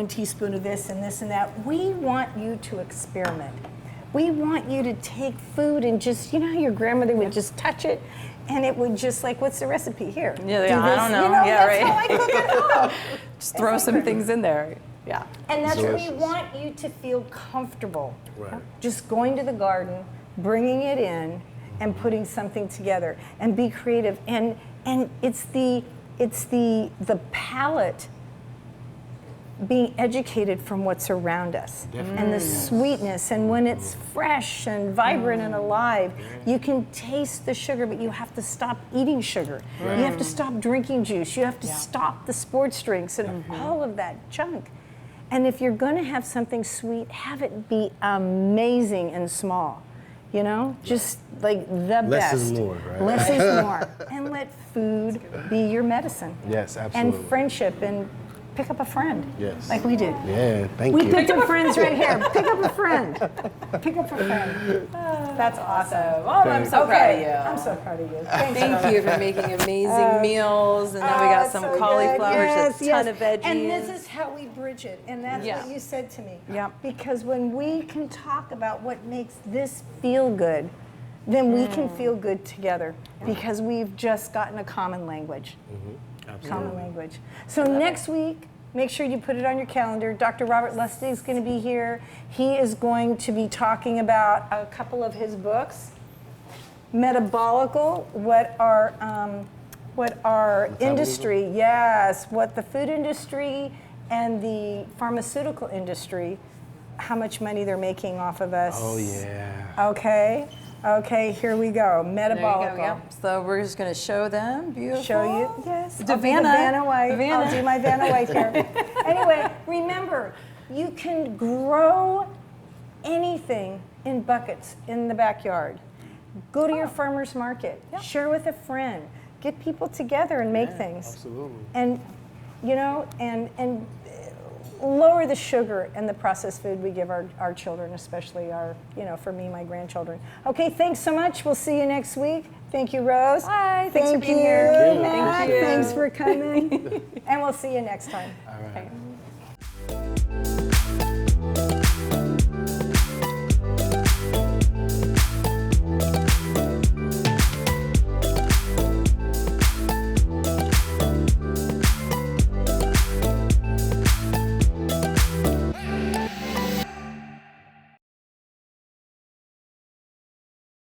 teaspoon of this and this and that. We want you to experiment. We want you to take food and just, you know how your grandmother would just touch it and it would just like, what's the recipe here? Yeah, I don't know. You know, yeah, that's right. how I cook at home. Just throw some things in there. Yeah. And that's what we Delicious. want you to feel comfortable. Right. Just going to the garden, bringing it in, and putting something together, and be creative. And it's the palate being educated from what's around us, and the sweetness. And when it's fresh and vibrant and alive, you can taste the sugar, but you have to stop eating sugar. You have to stop drinking juice. You have to stop the sports drinks and all of that junk. And if you're going to have something sweet, have it be amazing and small. You know, just like the best. Less is more, right? Less is more. And let food be your medicine. Yes, absolutely. And friendship, and pick up a friend. Yes. Like we did. Yeah, thank We you. picked up friends right here. Pick up a friend. Pick up a friend. That's awesome. Oh, I'm so proud of you. I'm so proud of you. Thanks, Thank you for making amazing meals. And now we got some so cauliflower, good. just a ton of veggies. And this is how we bridge it. And that's what you said to me. Yeah. Because when we can talk about what makes this feel good, then we can feel good together. Because we've just gotten a common language. Common language. So next week, make sure you put it on your calendar. Dr. Robert Lustig is going to be here. He is going to be talking about a couple of his books. Metabolical, what our industry, what the food industry and the pharmaceutical industry, how much money they're making off of us. Oh, yeah. Okay, here we go. Metabolical. There you go, yeah. So we're just going to show them. Beautiful. Show you, yes. The I'll be the Vanna wife. Vanna. I'll do my Vanna wife here. Anyway, remember, you can grow anything in buckets in the backyard. Go to your farmer's market. Share with a friend. Get people together and make things. Absolutely. And, you know, and lower the sugar and the processed food we give our children, especially our, you know, for me, my grandchildren. Okay, thanks so much. We'll see you next week. Thank you, Rose. Hi, thanks for being you, here. Matt. Thank you. Thanks for coming. And we'll see you next time. All right.